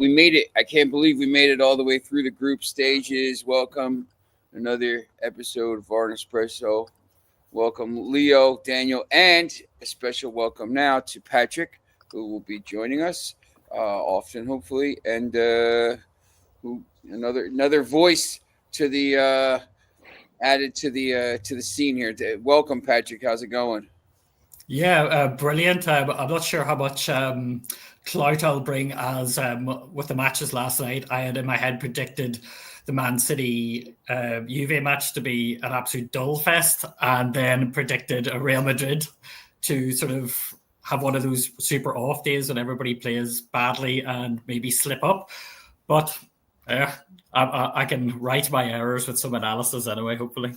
we made it. I can't believe we made it all the way through the group stages. Welcome. Another episode of VAR and Espresso. Welcome, Leo, Daniel, and a special welcome now to Patrick, who will be joining us often, hopefully, and who another voice to the added to the scene here. Welcome, Patrick. How's it going? Yeah, brilliant. I'm not sure how much clout I'll bring as with the matches last night. I had in my head predicted the Man City Juve match to be an absolute dull fest, and then predicted a Real Madrid to sort of have one of those super off days when everybody plays badly and maybe slip up. But I can right my errors with some analysis anyway, hopefully.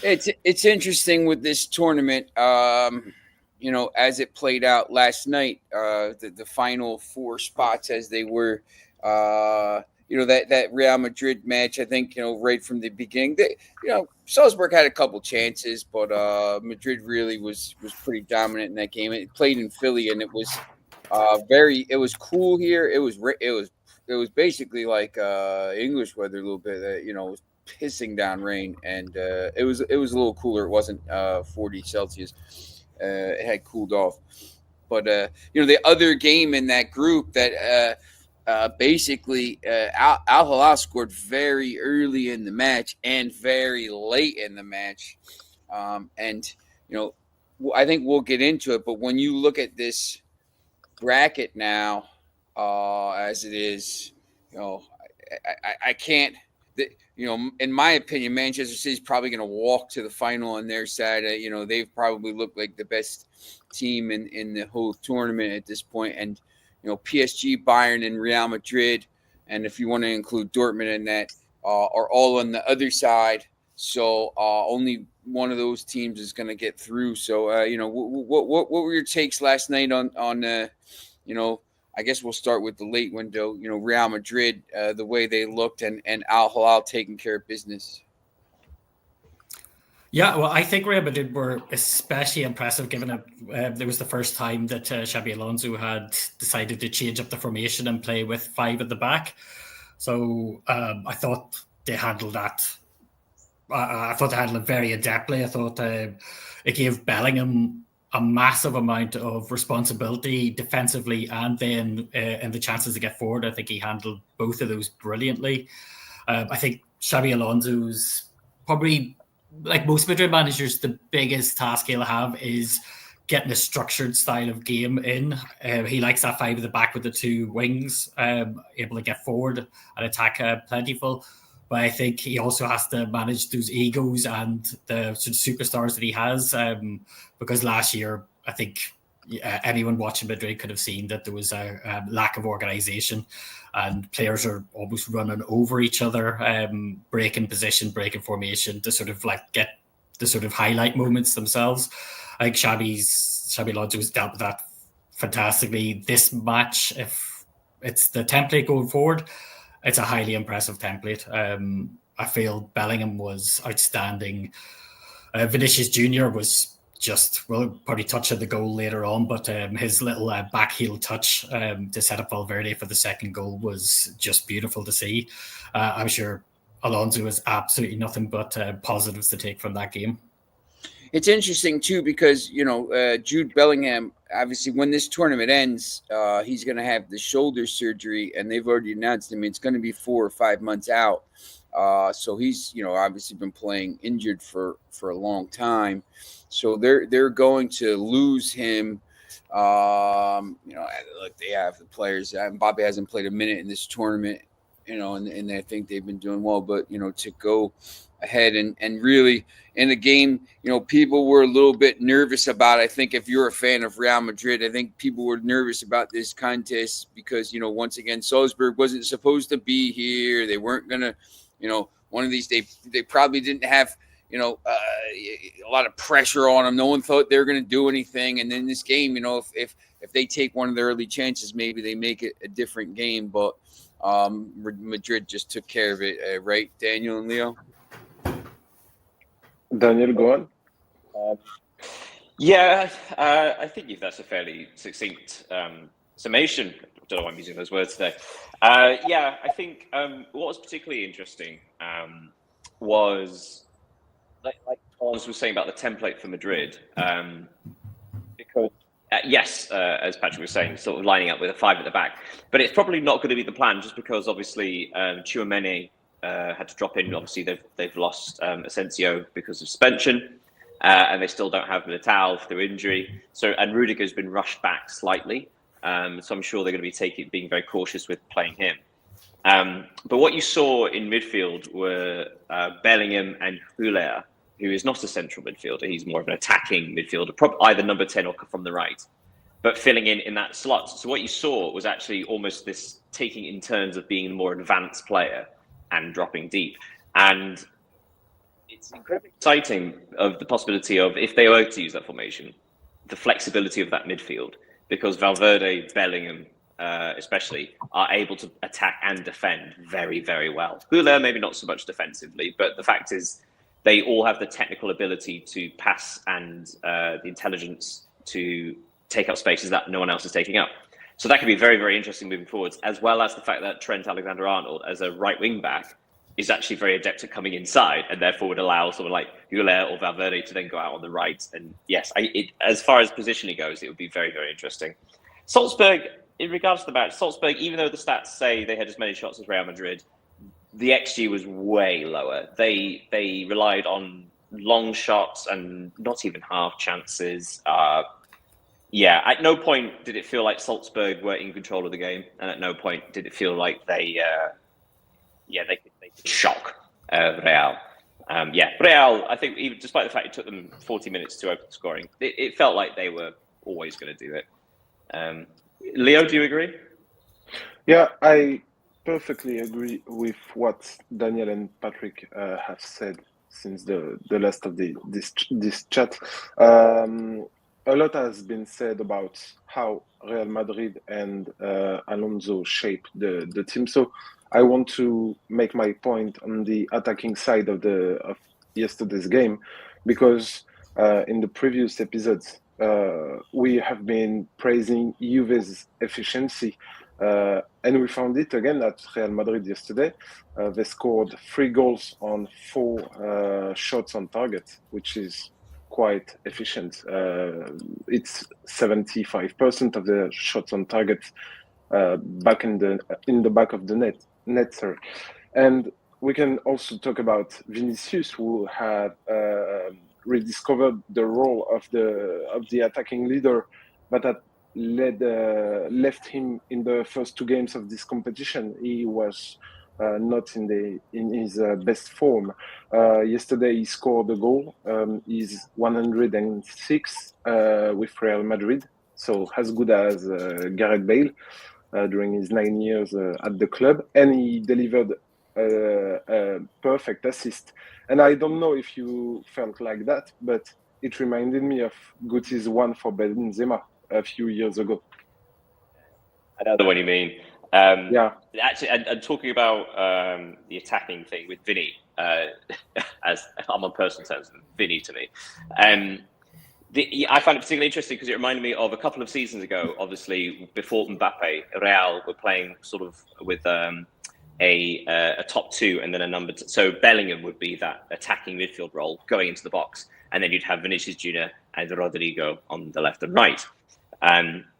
It's interesting with this tournament, as it played out last night, the final four spots as they were, that Real Madrid match, I think, right from the beginning, Salzburg had a couple chances, but Madrid really was pretty dominant in that game. It played in Philly, and it was it was cool here. It was basically like English weather a little bit. It was pissing down rain, and it was a little cooler. It wasn't 40 Celsius. It had cooled off, but the other game in that group that basically Al Hilal scored very early in the match and very late in the match, and I think we'll get into it. But when you look at this bracket now, as it is, I can't. In my opinion, Manchester City is probably going to walk to the final on their side. They've probably looked like the best team in the whole tournament at this point. And, PSG, Bayern, and Real Madrid, and if you want to include Dortmund in that, are all on the other side. So only one of those teams is going to get through. So, what were your takes last night on I guess we'll start with the late window, Real Madrid, the way they looked, and Al Hilal taking care of business. Yeah, well, I think Real Madrid were especially impressive, given it was the first time that Xabi Alonso had decided to change up the formation and play with five at the back. So I thought they handled that. I thought they handled it very adeptly. I thought it gave Bellingham a massive amount of responsibility defensively, and then in the chances to get forward. I think he handled both of those brilliantly. I think Xabi Alonso's probably, like most Madrid managers, the biggest task he'll have is getting a structured style of game in. He likes that five at the back with the two wings, able to get forward and attack plentiful. But I think he also has to manage those egos and the sort of superstars that he has. Because last year, I think anyone watching Madrid could have seen that there was a lack of organization, and players are almost running over each other, breaking position, breaking formation to sort of like get the sort of highlight moments themselves. I think Xabi Alonso has dealt with that fantastically. This match, if it's the template going forward, it's a highly impressive template. I feel Bellingham was outstanding. Vinicius Jr. was probably touch at the goal later on, but his little back heel touch to set up Valverde for the second goal was just beautiful to see. I'm sure Alonso has absolutely nothing but positives to take from that game. It's interesting, too, because, Jude Bellingham, obviously, when this tournament ends, he's going to have the shoulder surgery, and they've already announced him. It's going to be 4 or 5 months out. So he's, obviously been playing injured for a long time. So they're going to lose him. Look, they have the players. Mbappe hasn't played a minute in this tournament, and I think they've been doing well. But, to go ahead and really in the game, people were a little bit nervous about, I think if you're a fan of Real Madrid, I think people were nervous about this contest because, once again, Salzburg wasn't supposed to be here. They weren't going to, one of these, they probably didn't have, a lot of pressure on them. No one thought they were going to do anything. And then this game, if they take one of the early chances, maybe they make it a different game. But Madrid just took care of it, right, Daniel and Leo? Daniel, go on. I think that's a fairly succinct summation. don't know why I'm using those words today. I think what was particularly interesting was like Thomas was saying about the template for Madrid, because yes, as Patrick was saying, sort of lining up with a 5 at the back, but it's probably not going to be the plan, just because obviously Tchouaméni had to drop in. Obviously, they've lost Asensio because of suspension, and they still don't have Militao through injury. And Rudiger's been rushed back slightly, so I'm sure they're going to be being very cautious with playing him. But what you saw in midfield were Bellingham and Huller, who is not a central midfielder. He's more of an attacking midfielder, either number 10 or from the right, but filling in that slot. So what you saw was actually almost this taking in turns of being a more advanced player and dropping deep. And it's incredibly exciting of the possibility of, if they were to use that formation, the flexibility of that midfield, because Valverde, Bellingham, especially, are able to attack and defend very, very well. Huller, maybe not so much defensively, but the fact is, they all have the technical ability to pass and the intelligence to take up spaces that no one else is taking up. So that could be very, very interesting moving forwards, as well as the fact that Trent Alexander-Arnold, as a right wing back, is actually very adept at coming inside, and therefore would allow someone like Huller or Valverde to then go out on the right. And yes, as far as positioning goes, it would be very, very interesting. Salzburg, in regards to the match, Salzburg, even though the stats say they had as many shots as Real Madrid, the XG was way lower. They relied on long shots and not even half chances. At no point did it feel like Salzburg were in control of the game, and at no point did it feel like they could shock Real. Real, I think, even despite the fact it took them 40 minutes to open scoring, it felt like they were always going to do it. Leo, do you agree? Yeah, I perfectly agree with what Daniel and Patrick have said since the last of this chat. A lot has been said about how Real Madrid and Alonso shaped the team. So I want to make my point on the attacking side of yesterday's game, because in the previous episodes we have been praising Juve's efficiency. And we found it again at Real Madrid yesterday. They scored 3 goals on 4 shots on target, which is quite efficient. It's 75% of the shots on target back in the back of the net. Sorry. And we can also talk about Vinicius, who had rediscovered the role of the attacking leader, but that left him in the first 2 games of this competition. He was not in his best form. Yesterday he scored a goal. He's 106 with Real Madrid, so as good as Gareth Bale during his 9 years at the club, and he delivered a perfect assist. And I don't know if you felt like that, but it reminded me of Guti's one for Benzema a few years ago. I know the one you mean. Actually, and talking about the attacking thing with Vinny, as I'm on personal terms, Vinny to me, I find it particularly interesting because it reminded me of a couple of seasons ago. Obviously, before Mbappe, Real were playing sort of with a top 2 and then a number 2. So Bellingham would be that attacking midfield role going into the box, and then you'd have Vinicius Jr. and Rodrigo on the left and right.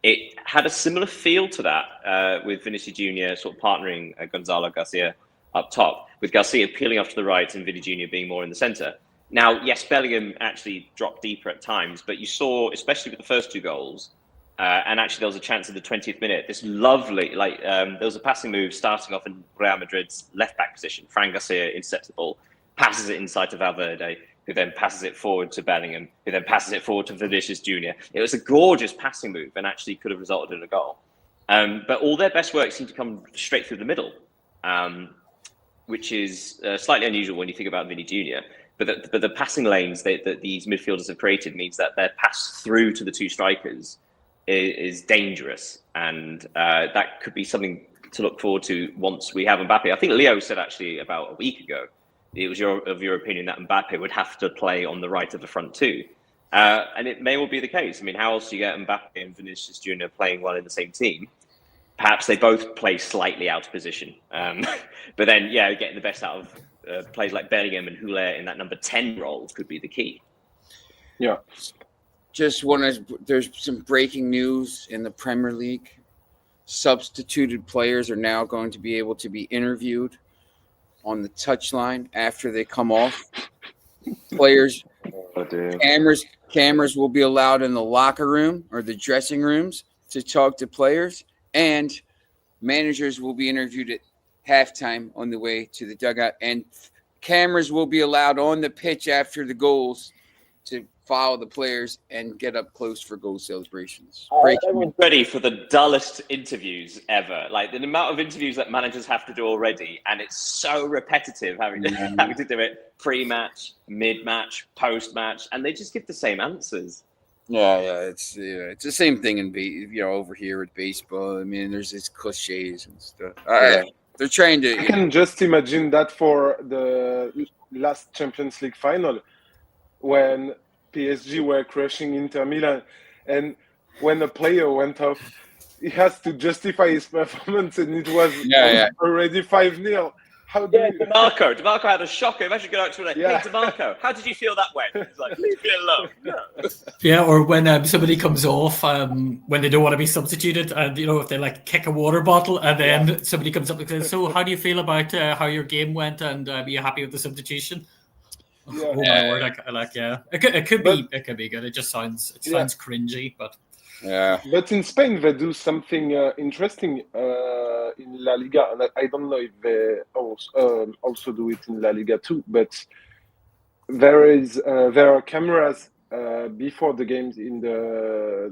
It had a similar feel to that with Vinicius Jr. sort of partnering Gonzalo Garcia up top, with Garcia peeling off to the right and Vinny Jr. being more in the centre. Now, yes, Bellingham actually dropped deeper at times, but you saw, especially with the first 2 goals, and actually there was a chance in the 20th minute, this lovely, there was a passing move starting off in Real Madrid's left-back position. Fran Garcia intercepts the ball, passes it inside to Valverde, who then passes it forward to Bellingham, who then passes it forward to Vinicius Jr. It was a gorgeous passing move and actually could have resulted in a goal. But all their best work seemed to come straight through the middle, which is slightly unusual when you think about Vinny Jr. But the passing lanes that these midfielders have created means that their pass through to the 2 strikers is dangerous. And that could be something to look forward to once we have Mbappe. I think Leo said actually about a week ago, it was your opinion that Mbappe would have to play on the right of the front 2. And it may well be the case. I mean, how else do you get Mbappe and Vinicius Jr. playing well in the same team? perhaps they both play slightly out of position. But then, getting the best out of players like Bellingham and Huller in that number 10 role could be the key. Yeah. There's some breaking news in the Premier League. Substituted players are now going to be able to be interviewed on the touchline after they come off. Players, cameras will be allowed in the locker room or the dressing rooms to talk to players, and managers will be interviewed at halftime on the way to the dugout, and cameras will be allowed on the pitch after the goals to follow the players and get up close for goal celebrations. I'm ready for the dullest interviews ever. Like the amount of interviews that managers have to do already, and it's so repetitive having to do it pre-match, mid-match, post-match, and they just give the same answers. Yeah, it's the same thing in over here with baseball. I mean, there's these cliches and stuff. They're trying to. I can just imagine that for the last Champions League final, when PSG were crushing Inter Milan, and when a player went off, he has to justify his performance, and it was already 5-0. How do you... DeMarco had a shocker. Imagine going out to hey, DeMarco, how did you feel that way? He's like, leave me alone. No. Yeah, or when somebody comes off when they don't want to be substituted, and if they like kick a water bottle, and then somebody comes up and says, "So, how do you feel about how your game went? And are you happy with the substitution?" Oh my word! It could be good. It just sounds cringy, but yeah. But in Spain, they do something interesting in La Liga, and I don't know if they also do it in La Liga too. But there are cameras before the games in the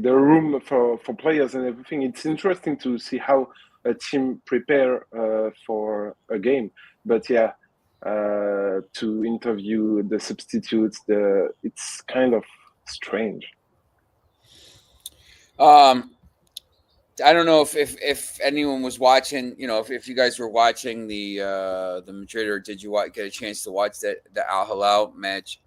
room for players and everything. It's interesting to see how a team prepare for a game. But to interview the substitutes, it's kind of strange. I don't know if anyone was watching, if you guys were watching the Madrid, or did you get a chance to watch the Al Hilal match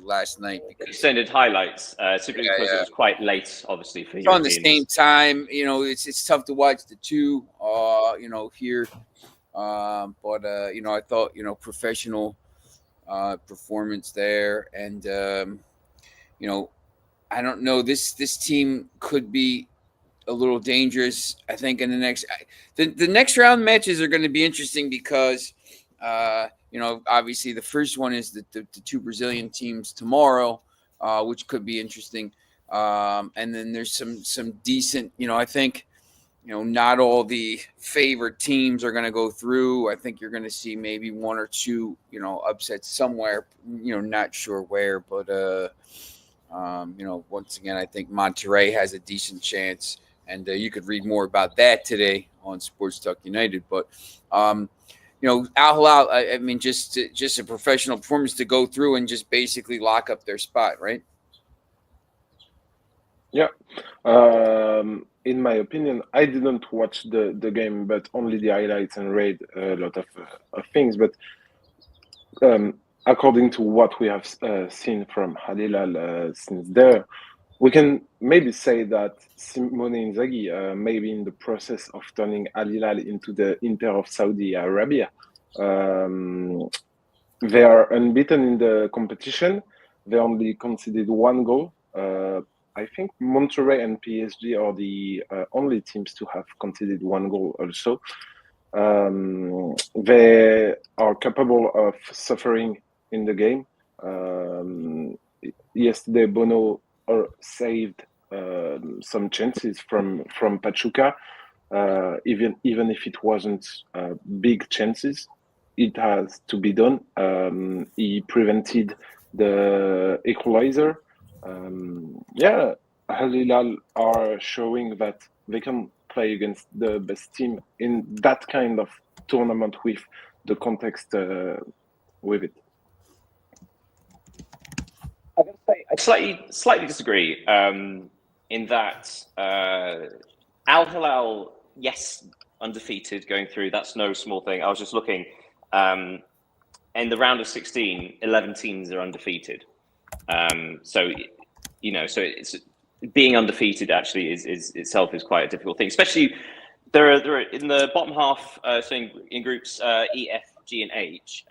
last night? Extended highlights, simply because it was quite late, obviously for you. On the same time, it's tough to watch the two, here. But I thought professional performance there, and I don't know, this team could be a little dangerous. I think in the next round matches are going to be interesting because obviously the first one is the two Brazilian teams tomorrow, which could be interesting, and then there's some decent, I think. Not all the favored teams are going to go through. I think you're going to see maybe one or two, upsets somewhere, not sure where. But, once again, I think Monterrey has a decent chance. And you could read more about that today on Sports Talk United. But, Al Hilal, I mean, just a professional performance to go through and just basically lock up their spot, right? Yeah. In my opinion, I didn't watch the game, but only the highlights and read a lot of things. But according to what we have seen from Al Hilal since there, we can maybe say that Simone Inzaghi may be in the process of turning Al Hilal into the Inter of Saudi Arabia. They are unbeaten in the competition. They only conceded one goal. I think Monterrey and PSG are the only teams to have conceded one goal also. They are capable of suffering in the game. Yesterday, Bono saved some chances from Pachuca, even if it wasn't big chances. It has to be done. He prevented the equalizer. Al Hilal are showing that they can play against the best team in that kind of tournament with the context with it. I slightly disagree in that Al Hilal, yes, undefeated going through. That's no small thing. I was just looking. In the round of 16, 11 teams are undefeated. So it's being undefeated actually is itself is quite a difficult thing, especially there are in the bottom half, so in groups E, F, G, and H,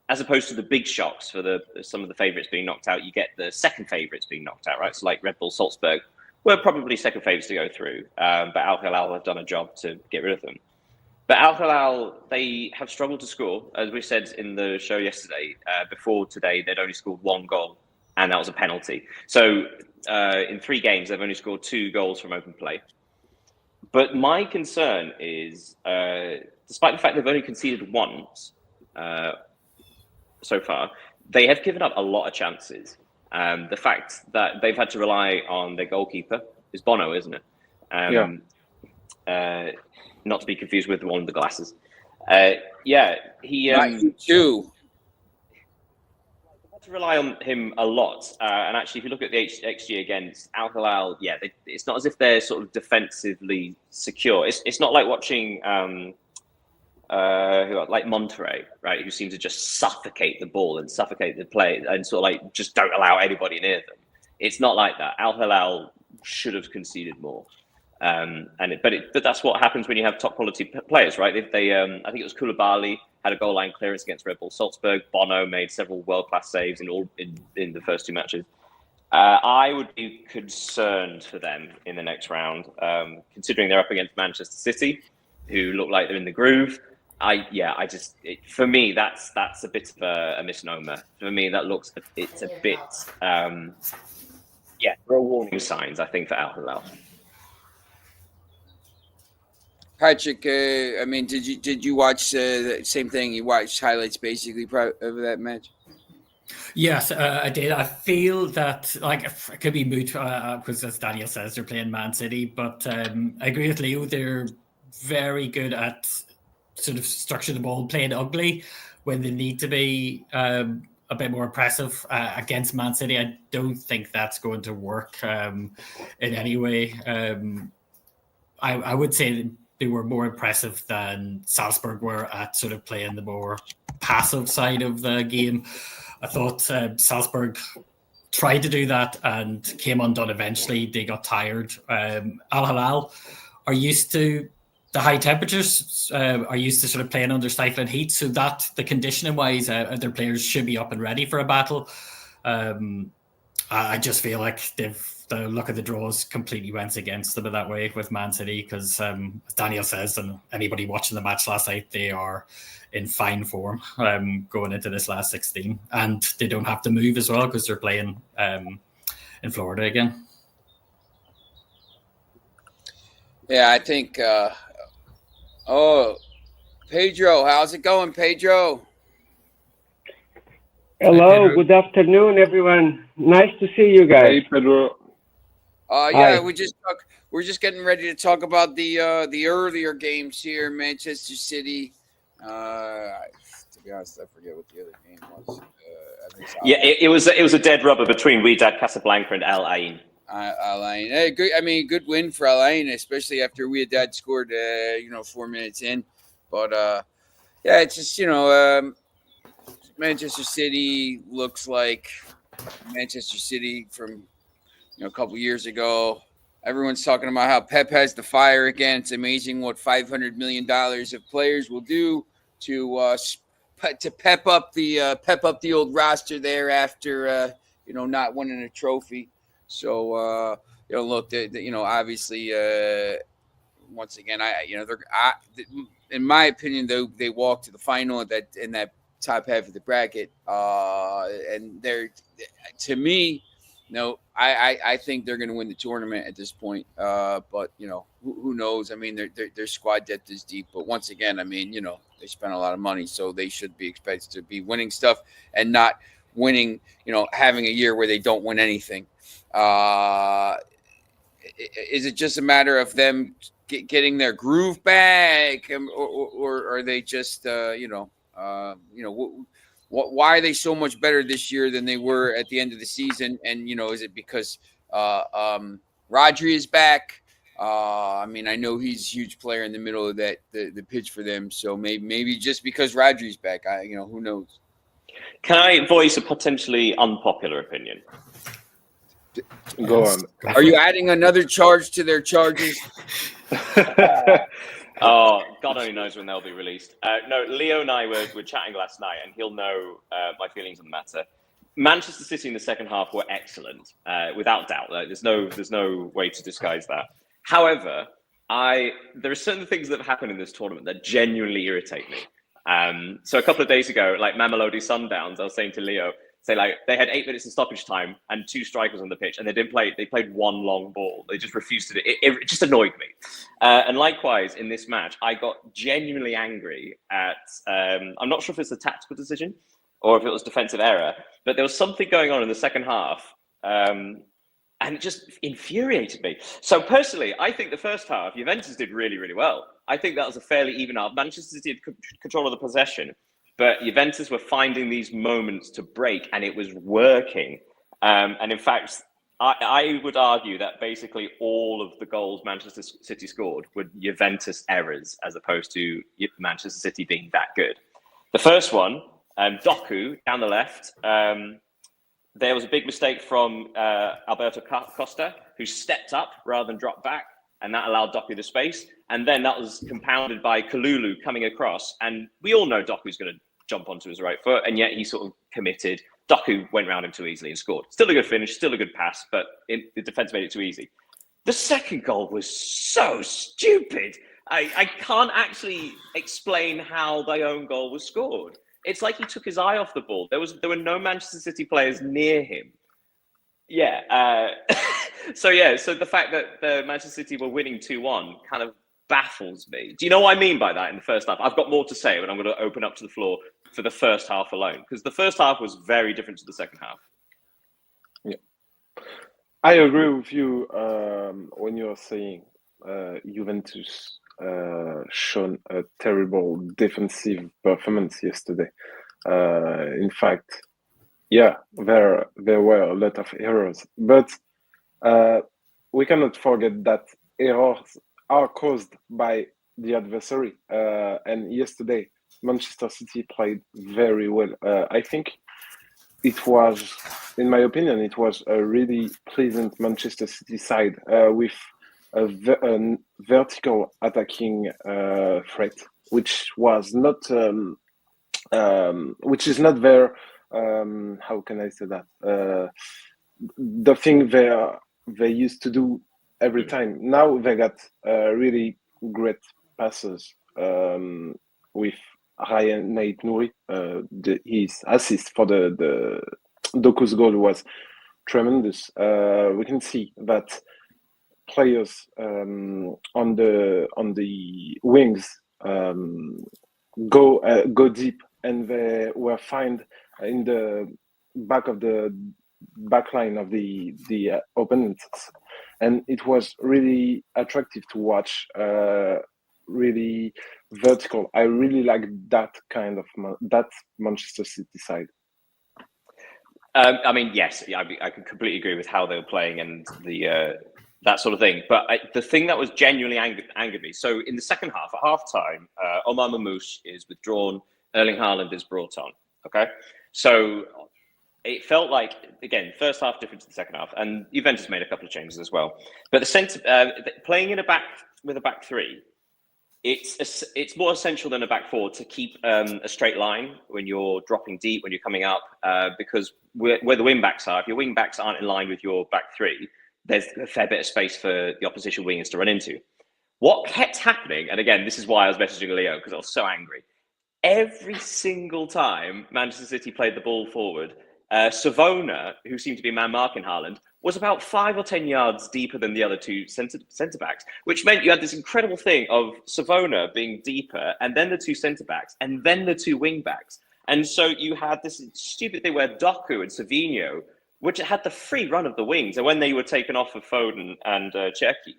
as opposed to the big shocks for some of the favourites being knocked out, you get the second favourites being knocked out, right? So like Red Bull Salzburg were probably second favourites to go through, but Al Hilal have done a job to get rid of them. But Al Hilal, they have struggled to score, as we said in the show yesterday. Before today, they'd only scored 1 goal, and that was a penalty. So in 3 games, they've only scored 2 goals from open play. But my concern is, despite the fact they've only conceded once so far, they have given up a lot of chances. The fact that they've had to rely on their goalkeeper is Bono, isn't it? Not to be confused with the one with the glasses. He too. To rely on him a lot, and actually, if you look at the XG against Al Hilal, it's not as if they're sort of defensively secure. It's not like watching like Monterrey, right, who seem to just suffocate the ball and suffocate the play and sort of like just don't allow anybody near them. It's not like that. Al Hilal should have conceded more, but that's what happens when you have top quality players, right? They I think it was Koulibaly had a goal line clearance against Red Bull Salzburg. Bono made several world-class saves in the first 2 matches. I would be concerned for them in the next round, considering they're up against Manchester City, who look like they're in the groove. For me, that's a bit of a misnomer. For me, it's a bit, there are warning signs, I think, for Al Hilal. Patrick, I mean, did you watch the same thing? You watched highlights basically of that match? Yes, I did. I feel that it could be moot because, as Daniel says, they're playing Man City. But I agree with Leo. They're very good at sort of structuring the ball, playing ugly when they need to be a bit more impressive against Man City. I don't think that's going to work in any way. I would say they were more impressive than Salzburg were at sort of playing the more passive side of the game. I thought Salzburg tried to do that and came undone eventually. They got tired. Al Hilal are used to the high temperatures, are used to sort of playing under stifling heat. So that the conditioning wise, their players should be up and ready for a battle. I just feel like the luck of the draws completely went against them in that way with Man City because, as Daniel says, and anybody watching the match last night, they are in fine form going into this last 16. And they don't have to move as well because they're playing in Florida again. Yeah, I think... Pedro, how's it going, Pedro? Hello, good afternoon, everyone. Nice to see you guys. Hey, Pedro. We're just getting ready to talk about the earlier games here, Manchester City. To be honest, I forget what the other game was. It was a dead rubber between Wydad Casablanca and Al Ain. Al Ain, hey, good. I mean, good win for Al Ain, especially after Wydad scored, 4 minutes in. But it's just Manchester City looks like Manchester City from a couple years ago. Everyone's talking about how Pep has the fire again. It's amazing what $500 million of players will do to pep up the old roster there after not winning a trophy. So look, obviously, once again, in my opinion, they walked to the final in that top half of the bracket, and they're, to me, I think they're going to win the tournament at this point. But who knows? I mean, their squad depth is deep. But once again, I mean, they spent a lot of money, so they should be expected to be winning stuff and not winning. Having a year where they don't win anything. Is it just a matter of them getting their groove back, or are they just why are they so much better this year than they were at the end of the season? And is it because Rodri is back? I mean, I know he's a huge player in the middle of the pitch for them, so maybe just because Rodri's back, who knows? Can I voice a potentially unpopular opinion? Go on. Are you adding another charge to their charges? Oh, God only knows when they'll be released. No, Leo and I were chatting last night, and he'll know my feelings on the matter. Manchester City in the second half were excellent, without doubt. There's no way to disguise that. However, there are certain things that have happened in this tournament that genuinely irritate me. So a couple of days ago, like Mamelodi Sundowns, I was saying to Leo, they had 8 minutes of stoppage time and 2 strikers on the pitch, and they didn't play. They played one long ball. They just refused to do it. It just annoyed me. And likewise in this match, I got genuinely angry at. I'm not sure if it's a tactical decision or if it was defensive error, but there was something going on in the second half, and it just infuriated me. So personally, I think the first half Juventus did really, really well. I think that was a fairly even half. Manchester City had control of the possession, but Juventus were finding these moments to break, and it was working. And in fact, I would argue that basically all of the goals Manchester City scored were Juventus errors, as opposed to Manchester City being that good. The first one, Doku down the left, there was a big mistake from Alberto Costa, who stepped up rather than dropped back, and that allowed Doku the space. And then that was compounded by Kalulu coming across, and we all know Doku's going to jump onto his right foot, and yet he sort of committed. Doku went round him too easily and scored. Still a good finish, still a good pass, but the defence made it too easy. The second goal was so stupid. I can't actually explain how the own goal was scored. It's like he took his eye off the ball. There were no Manchester City players near him. Yeah. So the fact that Manchester City were winning 2-1 kind of baffles me. Do you know what I mean by that in the first half? I've got more to say, but I'm going to open up to the floor for the first half alone, because the first half was very different to the second half. Yeah, I agree with you when you're saying Juventus shown a terrible defensive performance yesterday. In fact, yeah, there were a lot of errors, but we cannot forget that errors are caused by the adversary. And yesterday, Manchester City played very well. I think it was, in my opinion, it was a really pleasant Manchester City side with a vertical attacking threat, which was not, which is not their, how can I say that? The thing they used to do every time. Now they got really great passes with Ryan Nait-Nouri. His assist for the Doku's goal was tremendous. We can see that players on the wings go deep, and they were found in the back of the back line of the opponents, and it was really attractive to watch. Really vertical. I really like that kind of that Manchester City side. I mean, yes, I can completely agree with how they were playing and the that sort of thing. But the thing that was genuinely angered me. So in the second half, at half time, Omar Mamouche is withdrawn. Erling Haaland is brought on. Okay, so it felt like, again, first half different to the second half, and Juventus made a couple of changes as well. But the sense playing in with a back three, it's more essential than a back four to keep a straight line when you're dropping deep, when you're coming up, because where the wing backs are, if your wing backs aren't in line with your back three, there's a fair bit of space for the opposition wingers to run into. What kept happening, and again, this is why I was messaging Leo, because I was so angry. Every single time Manchester City played the ball forward, Savona, who seemed to be man marking Haaland, was about 5 or 10 yards deeper than the other two centre backs, which meant you had this incredible thing of Savona being deeper, and then the 2 centre backs, and then the 2 wing backs. And so you had this stupid thing where Doku and Savinho, which had the free run of the wings, and when they were taken off of Foden and Cherki,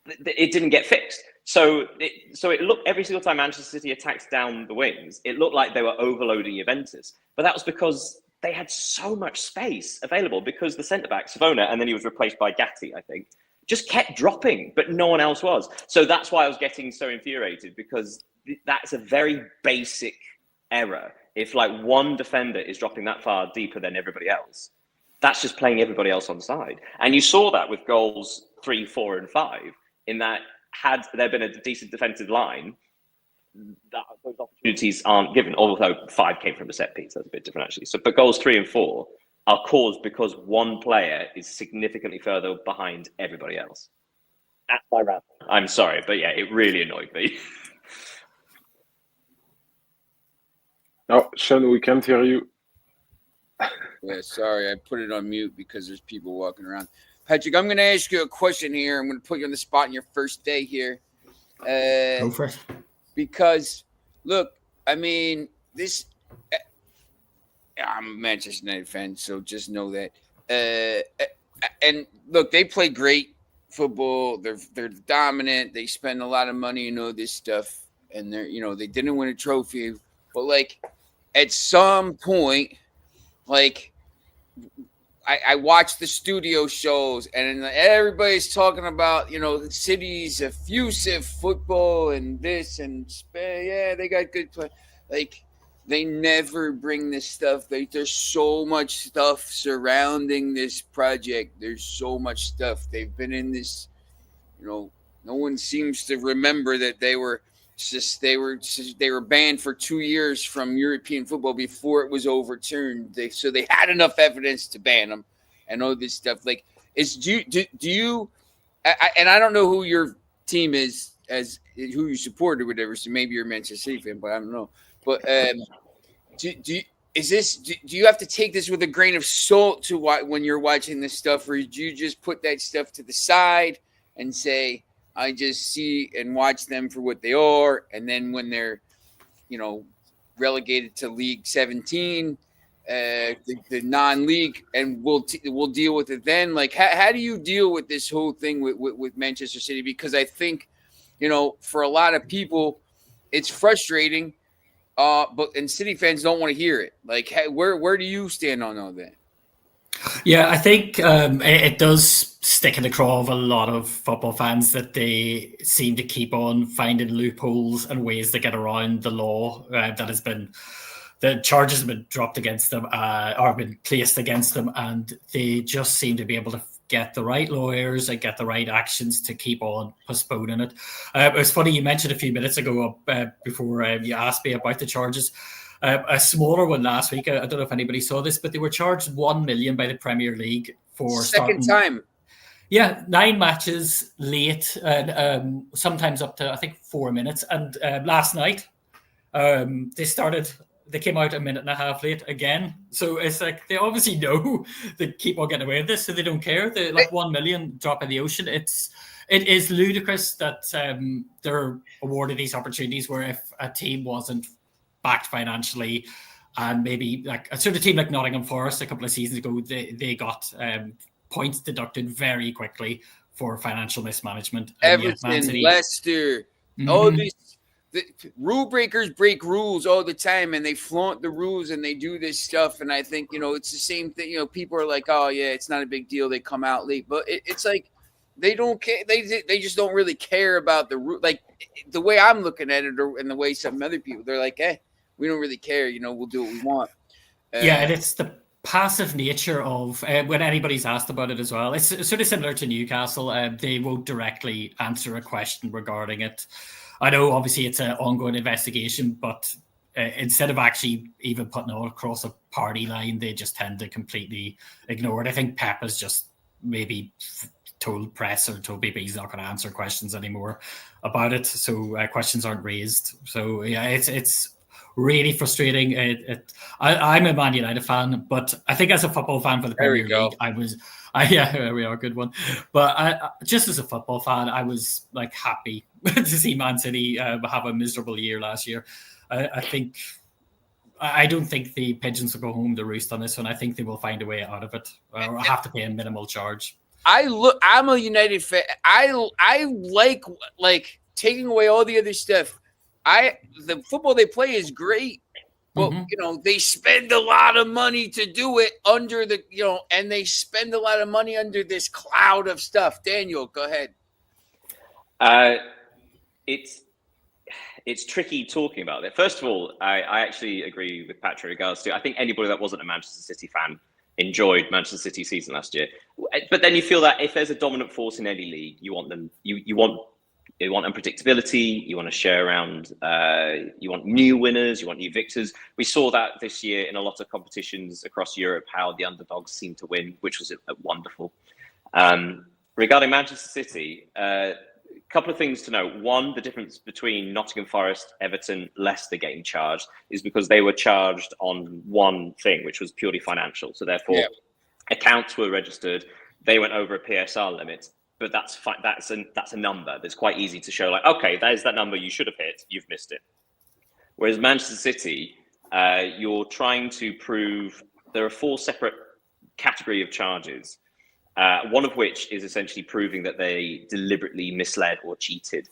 it didn't get fixed. So it looked, every single time Manchester City attacked down the wings, it looked like they were overloading Juventus. But that was because they had so much space available, because the centre-back, Savona, and then he was replaced by Gatti, I think, just kept dropping, but no one else was. So that's why I was getting so infuriated, because that's a very basic error. If like one defender is dropping that far deeper than everybody else, that's just playing everybody else on side. And you saw that with goals 3, 4, and 5, in that had there been a decent defensive line, those opportunities aren't given, although 5 came from a set piece. That's a bit different, actually. So, but goals 3 and 4 are caused because one player is significantly further behind everybody else. That's my rant. I'm sorry, but yeah, it really annoyed me. Oh, Sean, we can't hear you. Yeah, sorry, I put it on mute because there's people walking around. Patrick, I'm going to ask you a question here. I'm going to put you on the spot on your first day here. Go for it. Because, look, I mean, I'm a Manchester United fan, so just know that. And look, they play great football. They're dominant. They spend a lot of money and all this stuff. And they didn't win a trophy. But, like, at some point, like, I watch the studio shows and everybody's talking about, the city's effusive football and this and yeah, they got good play. Like, they never bring this stuff. There's so much stuff surrounding this project. There's so much stuff. They've been in this, no one seems to remember that they were banned for 2 years from European football before it was overturned. So they had enough evidence to ban them and all this stuff. Like, do you? And I don't know who your team is, as who you support or whatever. So maybe you're a Manchester City fan, but I don't know. But do you have to take this with a grain of salt to when you're watching this stuff, or do you just put that stuff to the side and say, I just see and watch them for what they are, and then when they're, relegated to League 17, the non-league, and we'll deal with it then. Like, how do you deal with this whole thing with Manchester City? Because I think, for a lot of people, it's frustrating, and City fans don't want to hear it. Like, where do you stand on all that? Yeah, I think it does stick in the craw of a lot of football fans that they seem to keep on finding loopholes and ways to get around the law the charges have been dropped against them or been placed against them, and they just seem to be able to get the right lawyers and get the right actions to keep on postponing it. It was funny, you mentioned a few minutes ago before you asked me about the charges. A smaller one last week. I don't know if anybody saw this, but they were charged $1 million by the Premier League for second time. Yeah, 9 matches late, and sometimes up to I think 4 minutes. And last night, they came out a minute and a half late again. So it's like they obviously know they keep on getting away with this, so they don't care. They like 1 million drop in the ocean. It is ludicrous that they're awarded these opportunities where if a team wasn't backed financially, and maybe like a sort of team like Nottingham Forest a couple of seasons ago, they got points deducted very quickly for financial mismanagement. Everton, Leicester, all these rule breakers break rules all the time, and they flaunt the rules and they do this stuff. And I think it's the same thing. People are like, "Oh yeah, it's not a big deal. They come out late," but it's like they don't care. They just don't really care about the rule. Like the way I'm looking at it, and the way some other people, they're like, "Hey, we don't really care. We'll do what we want." Yeah, and it's the passive nature of when anybody's asked about it as well. It's sort of similar to Newcastle. They won't directly answer a question regarding it. I know, obviously, it's an ongoing investigation, but instead of actually even putting it across a party line, they just tend to completely ignore it. I think Pep has just maybe told press or told people he's not going to answer questions anymore about it, so questions aren't raised. So yeah, it's really frustrating. I'm a Man United fan, but I think as a football fan for the Premier League, yeah, we are a good one. But just as a football fan, I was like happy to see Man City have a miserable year last year. I don't think the Pigeons will go home to roost on this one. I think they will find a way out of it, or have to pay a minimal charge. I'm a United fan. I like taking away all the other stuff. The football they play is great, but they spend a lot of money to do it under the and they spend a lot of money under this cloud of stuff. Daniel, go ahead. It's tricky talking about it. First of all, I actually agree with Patrick in regards to, I think anybody that wasn't a Manchester City fan enjoyed Manchester City season last year. But then you feel that if there's a dominant force in any league, you want them. You want unpredictability. You want to share around. You want new winners. You want new victors. We saw that this year in a lot of competitions across Europe, how the underdogs seem to win, which was wonderful. Regarding Manchester City, a couple of things to note. One, the difference between Nottingham Forest, Everton, Leicester getting charged is because they were charged on one thing, which was purely financial. So therefore, accounts were registered. They went over a PSR limit. But that's a number that's quite easy to show. Like, okay, there's that number you should have hit. You've missed it. Whereas Manchester City, you're trying to prove there are 4 separate category of charges. One of which is essentially proving that they deliberately misled or cheated.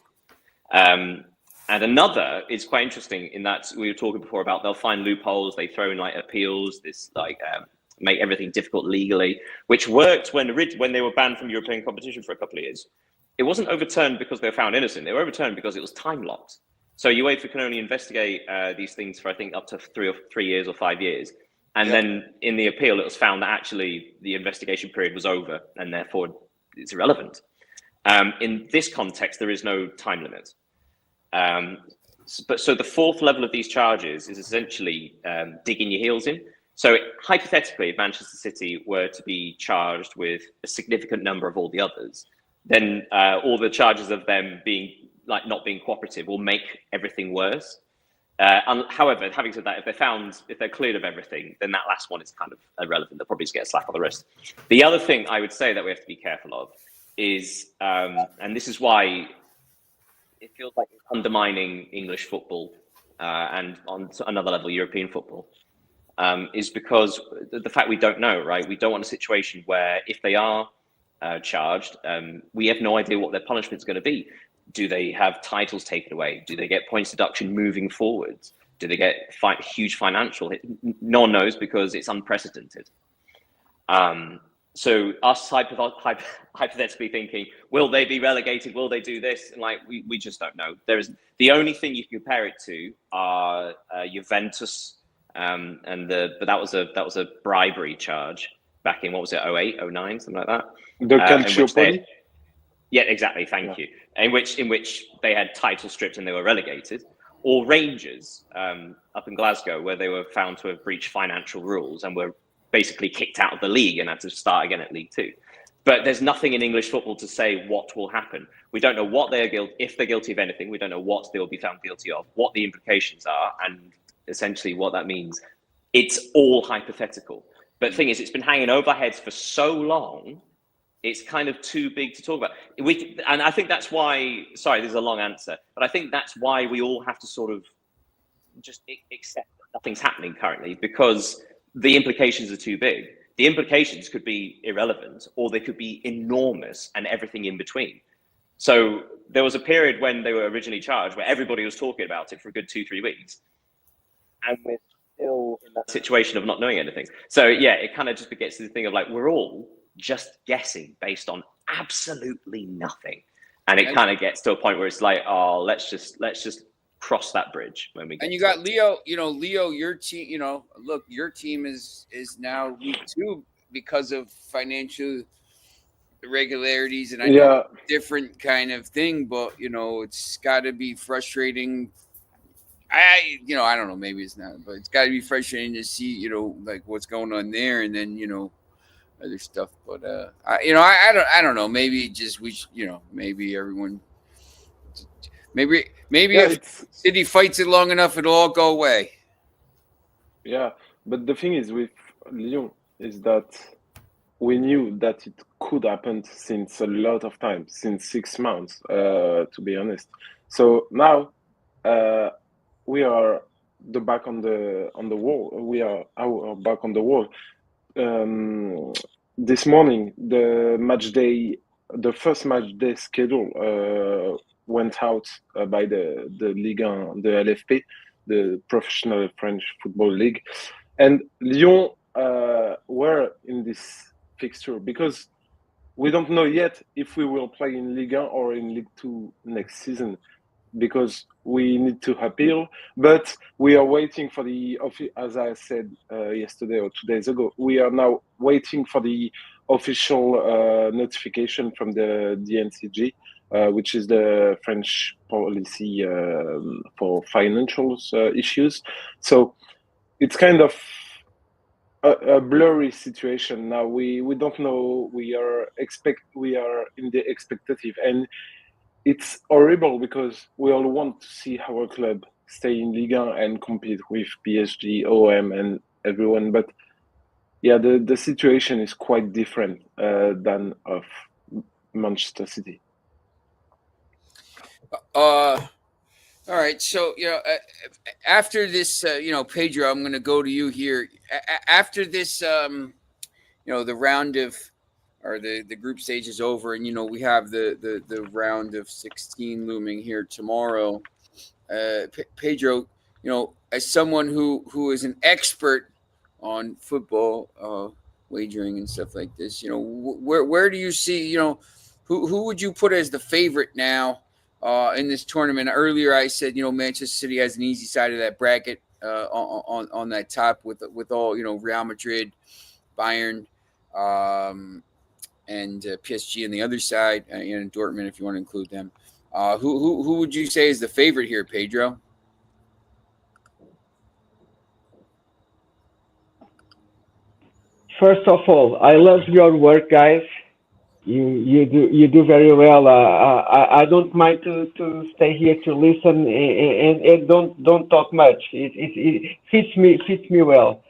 And another is quite interesting in that we were talking before about they'll find loopholes. They throw in like appeals. This like. Make everything difficult legally, which worked when they were banned from European competition for a couple of years. It wasn't overturned because they were found innocent. They were overturned because it was time locked. So UEFA can only investigate these things for, I think, up to 3 years or 5 years. And then in the appeal, it was found that actually the investigation period was over and therefore it's irrelevant. In this context, there is no time limit. So the 4th level of these charges is essentially digging your heels in. So hypothetically, if Manchester City were to be charged with a significant number of all the others, then all the charges of them being like not being cooperative will make everything worse. However, having said that, if they're cleared of everything, then that last one is kind of irrelevant. They'll probably just get a slap on the wrist. The other thing I would say that we have to be careful of is, and this is why it feels like it's undermining English football and on another level, European football. Is because the fact we don't know, right? We don't want a situation where if they are charged, we have no idea what their punishment is going to be. Do they have titles taken away? Do they get points deduction moving forwards? Do they get huge financial hit? No one knows because it's unprecedented. So us hypothetically thinking, will they be relegated? Will they do this? And like we just don't know. The only thing you can compare it to are Juventus. But that was a bribery charge back in, what was it, 08, 09, something like that. The Calciopoli? Yeah, exactly. Thank you. In which they had title stripped and they were relegated, or Rangers up in Glasgow, where they were found to have breached financial rules and were basically kicked out of the league and had to start again at League Two. But there's nothing in English football to say what will happen. We don't know what if they're guilty of anything. We don't know what they will be found guilty of, what the implications are, and essentially what that means. It's all hypothetical. But the thing is, it's been hanging over our heads for so long, it's kind of too big to talk about. And I think that's why, sorry, this is a long answer, but I think that's why we all have to sort of just accept that nothing's happening currently, because the implications are too big. The implications could be irrelevant, or they could be enormous and everything in between. So there was a period when they were originally charged where everybody was talking about it for a good 2-3 weeks. And we're still in that situation of not knowing anything. So yeah, it kind of just gets to the thing of like, we're all just guessing based on absolutely nothing. And it kind of gets to a point where it's like, oh, let's just cross that bridge when we get. And you got Leo, Leo, your team, look, your team is now League Two because of financial irregularities, and I know different kind of thing, but it's got to be frustrating. I don't know, maybe it's not, but it's got to be frustrating to see, like what's going on there, and then other stuff. But I don't know. Maybe just maybe everyone, maybe if City fights it long enough, it'll all go away. Yeah, but the thing is with Lyon is that we knew that it could happen since a lot of time, since 6 months, to be honest. So now we are back on the wall. We are back on the wall. This morning, the first match day schedule went out by the Ligue 1, the LFP, the Professional French Football League, and Lyon were in this fixture because we don't know yet if we will play in Ligue 1 or in Ligue 2 next season. because we need to appeal. But we are waiting for as I said yesterday or 2 days ago, we are now waiting for the official notification from the DNCG, which is the French policy for financial issues. So it's kind of a blurry situation now. We don't know. We are in the expectative, and it's horrible because we all want to see our club stay in Ligue 1 and compete with PSG, OM, and everyone. But yeah, the situation is quite different than of Manchester City. All right, so after this, Pedro, I'm going to go to you here. After this, the round of, or the group stage is over, and we have the round of 16 looming here tomorrow. Pedro, as someone who is an expert on football wagering and stuff like this, where do you see, who would you put as the favorite now? In this tournament? Earlier, I said Manchester City has an easy side of that bracket on that top with all Real Madrid, Bayern, and PSG on the other side, and Dortmund if you want to include them. Who would you say is the favorite here, Pedro? First of all, I love your work, guys. You do very well. I don't mind to stay here to listen and don't talk much. It fits me well.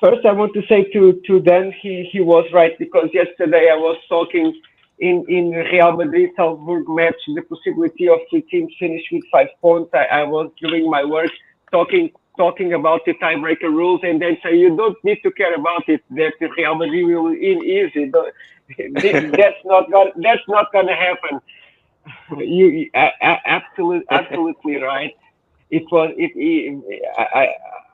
First, I want to say to Dan, he was right, because yesterday I was talking in Real Madrid Salzburg match, the possibility of the team finish with 5 points. I was doing my work talking about the tiebreaker rules, and then say you don't need to care about it, that Real Madrid will win easy. That's not gonna happen. You absolutely right. It was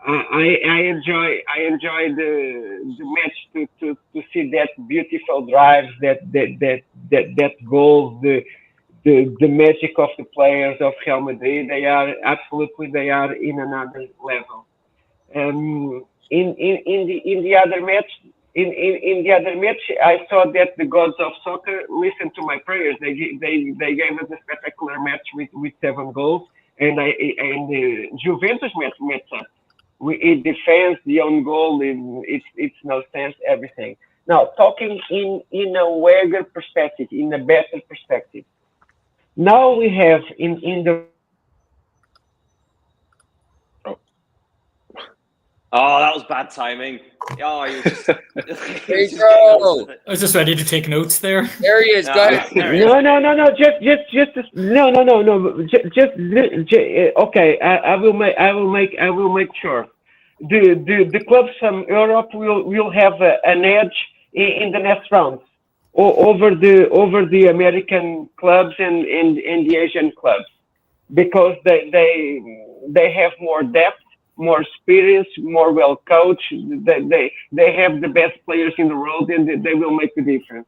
I enjoy the match to see that beautiful drive, that goal, the magic of the players of Real Madrid. They are in another level. In the other match, I saw that the gods of soccer listened to my prayers. They gave us a spectacular match with 7 goals, and the Juventus match up. It defends the own goal. It's no sense, everything. Now, talking in a wider perspective, in a better perspective. Now we have in the. Oh, that was bad timing. Oh, you just. Pedro! I was just ready to take notes there. There he is. Go ahead. No. Just okay. I will make sure. The clubs from Europe will have an edge in the next round over the American clubs and the Asian clubs, because they have more depth, more experience, more well coached. They have the best players in the world, and they will make the difference.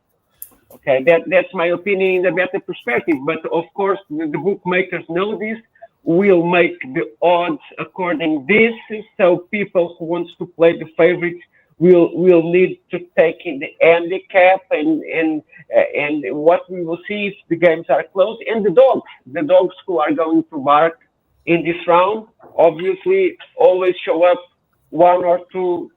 Okay, that's my opinion in a better perspective. But of course, the bookmakers know this. Will make the odds according this. So people who wants to play the favorites will need to take in the handicap and what we will see if the games are close. And the dogs who are going to bark in this round, obviously always show up 1 or 2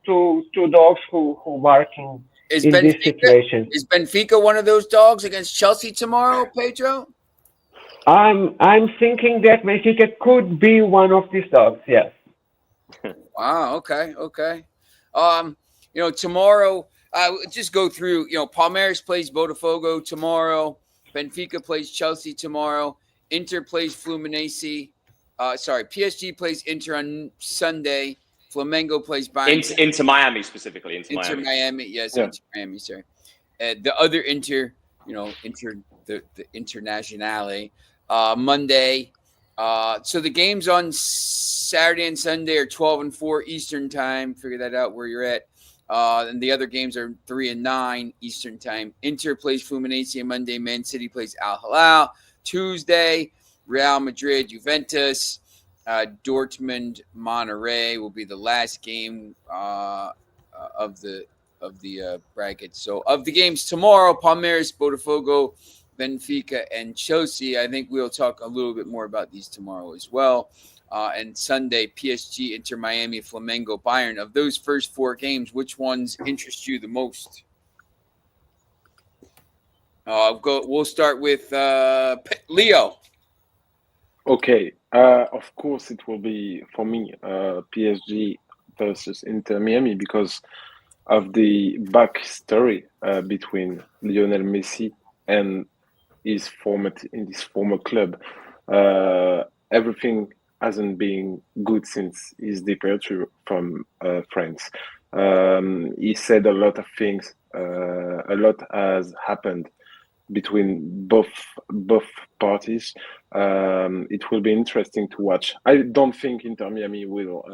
dogs who bark in this situation. Is Benfica one of those dogs against Chelsea tomorrow, Pedro? I'm thinking that Benfica could be one of these dogs. Yes. Wow. Okay. Tomorrow, just go through. Palmeiras plays Botafogo tomorrow. Benfica plays Chelsea tomorrow. Inter plays Fluminense. PSG plays Inter on Sunday. Flamengo plays Bayern. Into Miami specifically. Inter Miami. Yes, yeah. Inter Miami. Sorry. The other Inter, the Internazionale. Monday. So the games on Saturday and Sunday are 12 and 4 Eastern time. Figure that out where you're at. And the other games are 3 and 9 Eastern time. Inter plays Fluminense on Monday. Man City plays Al Hilal. Tuesday. Real Madrid, Juventus, Dortmund, Monterrey will be the last game of the bracket. So of the games tomorrow, Palmeiras, Botafogo, Benfica, and Chelsea. I think we'll talk a little bit more about these tomorrow as well. And Sunday, PSG, Inter Miami, Flamengo, Bayern. Of those first 4 games, which ones interest you the most? We'll start with Leo. Okay. Of course, it will be for me PSG versus Inter Miami because of the backstory between Lionel Messi and his former club. Everything hasn't been good since his departure from France. He said a lot of things. A lot has happened between both parties. It will be interesting to watch. I don't think Inter Miami will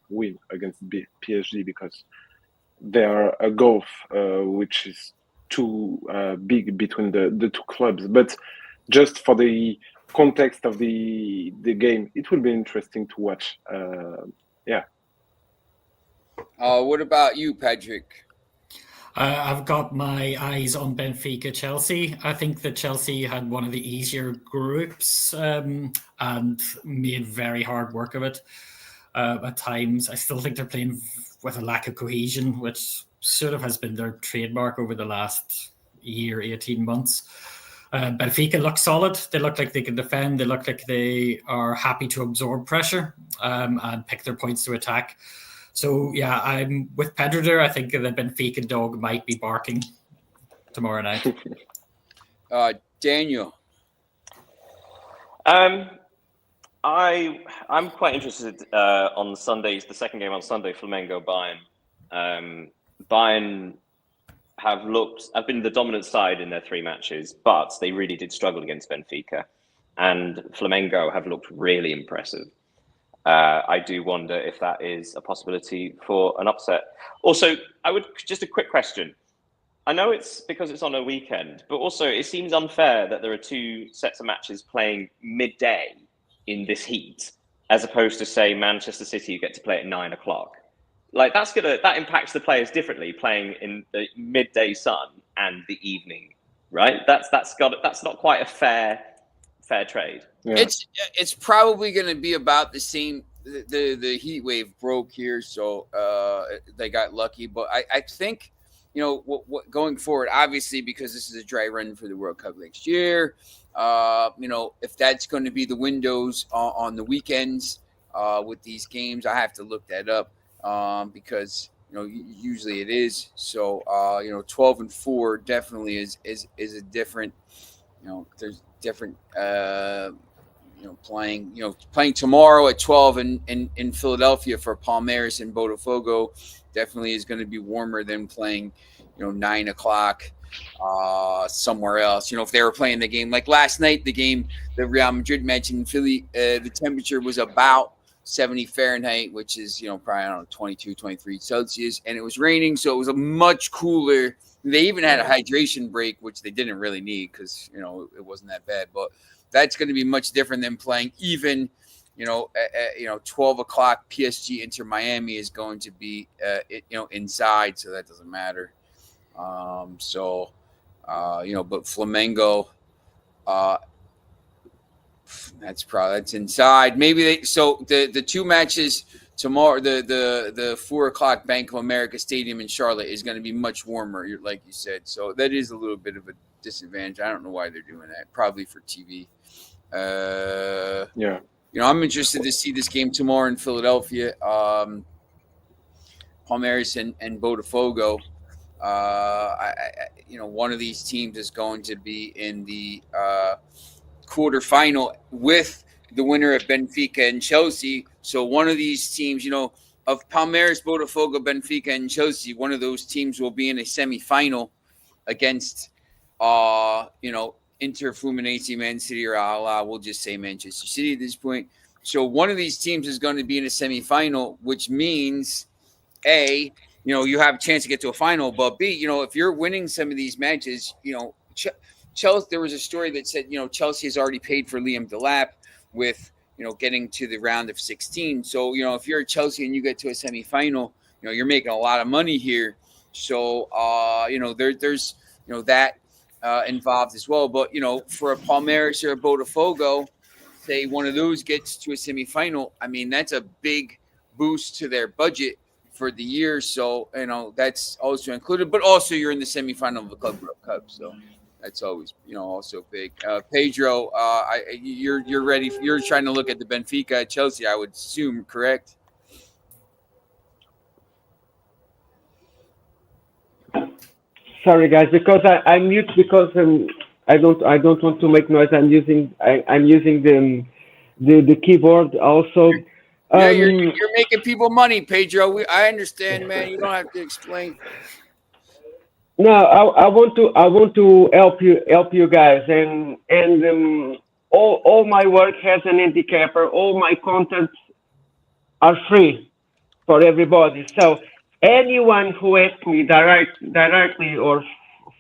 win against PSG because there are a gulf which is too big between the two clubs. But just for the context of the game, it will be interesting to watch. What about you, Patrick? I've got my eyes on Benfica Chelsea. I think that Chelsea had one of the easier groups and made very hard work of it at times. I still think they're playing with a lack of cohesion, which sort of has been their trademark over the last year, 18 months. Benfica look solid. They look like they can defend. They look like they are happy to absorb pressure and pick their points to attack. So, yeah, I'm with Pedro there. I think the Benfica dog might be barking tomorrow night. Daniel. I'm quite interested on Sundays, the second game on Sunday, Flamengo Bayern. Bayern have been the dominant side in their 3 matches, but they really did struggle against Benfica. And Flamengo have looked really impressive. I do wonder if that is a possibility for an upset. Also, just a quick question. I know it's because it's on a weekend, but also it seems unfair that there are 2 sets of matches playing midday in this heat, as opposed to, say, Manchester City, you get to play at 9 o'clock. Like that impacts the players differently, playing in the midday sun and the evening, right? That's not quite a fair trade. Yeah. It's probably going to be about the same. The heat wave broke here, so they got lucky. But I think, what going forward, obviously, because this is a dry run for the World Cup next year, if that's going to be the windows on the weekends with these games, I have to look that up because usually it is. So 12-4 definitely is a different. There's different. Playing tomorrow at 12 in Philadelphia for Palmeiras and Botafogo definitely is going to be warmer than playing, 9 o'clock somewhere else. If they were playing the game like last night, the game that Real Madrid mentioned in Philly, the temperature was about 70 Fahrenheit, which is, probably, 22, 23 Celsius, and it was raining. So it was a much cooler. They even had a hydration break, which they didn't really need because, it wasn't that bad, but that's going to be much different than playing even, 12 o'clock PSG Inter Miami is going to be, inside. So that doesn't matter. But Flamengo, that's inside. Maybe the 2 matches tomorrow, the 4 o'clock Bank of America Stadium in Charlotte is going to be much warmer, like you said. So that is a little bit of a disadvantage. I don't know why they're doing that. Probably for TV. I'm interested to see this game tomorrow in Philadelphia. Palmeiras and Botafogo. One of these teams is going to be in the quarterfinal with the winner of Benfica and Chelsea. So one of these teams, of Palmeiras, Botafogo, Benfica, and Chelsea, one of those teams will be in a semifinal against, Inter, Fluminense, Man City, or we'll just say Manchester City at this point. So one of these teams is going to be in a semifinal, which means, A, you have a chance to get to a final, but B, if you're winning some of these matches, Chelsea. There was a story that said, Chelsea has already paid for Liam Delap with, getting to the round of 16. So, if you're at Chelsea and you get to a semifinal, you're making a lot of money here. So, there's, that involved as well. But, for a Palmeiras or a Botafogo, say one of those gets to a semifinal, I mean, that's a big boost to their budget for the year. So, that's also included. But also you're in the semifinal of the Club World Cup. So that's always, also big. Pedro, you're ready. You're trying to look at the Benfica at Chelsea, I would assume, correct? Sorry, guys, because I'm mute because I don't want to make noise. I'm using the keyboard also. Yeah, you're making people money, Pedro. I understand, man. You don't have to explain. No, I want to help you guys, and all my work has an handicapper. All my contents are free for everybody. So anyone who asks me directly or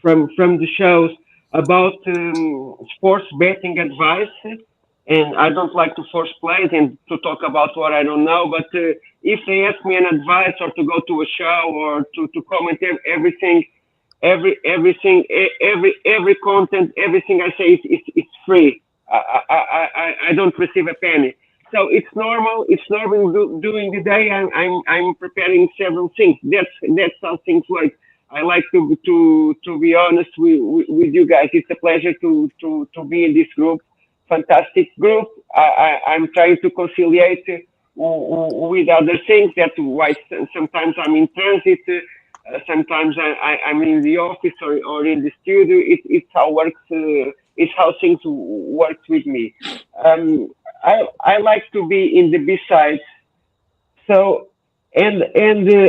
from the shows about sports betting advice, and I don't like to force plays and to talk about what I don't know, but if they ask me an advice or to go to a show or to comment everything, every content, everything I say is free. I don't receive a penny. So it's normal. It's normal during the day. I'm preparing several things. That's how things work. I like to be honest with you guys. It's a pleasure to be in this group. Fantastic group. I'm trying to conciliate with other things. That's why sometimes I'm in transit. Sometimes I'm in the office or in the studio. It's how works. It's how things work with me. I like to be in the B sides. So and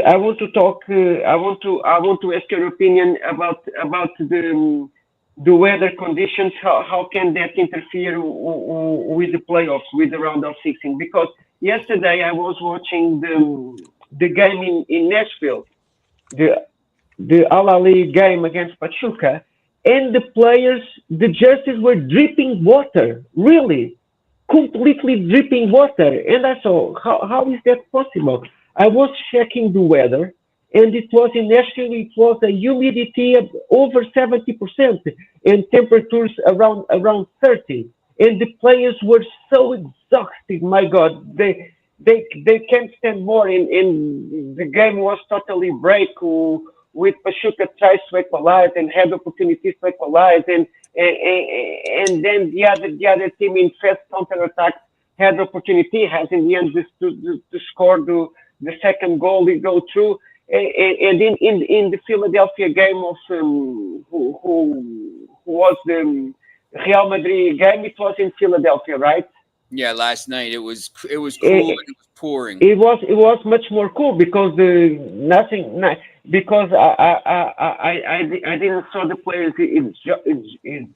I want to talk. I want to ask your opinion about the weather conditions. How can that interfere with the playoffs, with the round of 16? Because yesterday I was watching the game in Nashville, the Al Ahly game against Pachuca, and the players, the jerseys were dripping water, really, completely dripping water. And I thought, how is that possible? I was checking the weather, and it was in Nashville, it was a humidity of over 70% and temperatures around 30. And the players were so exhausted. My God, they can't stand more. And the game was totally break. With Pachuca tries to equalize and had opportunities to equalize, and then the other team in fast counter attack had opportunity, has in the end to score the second goal. We go through, and in the Philadelphia game of who was the Real Madrid game, it was in Philadelphia, right? Yeah, last night it was cool and it was pouring. It was much more cool because because I didn't saw the players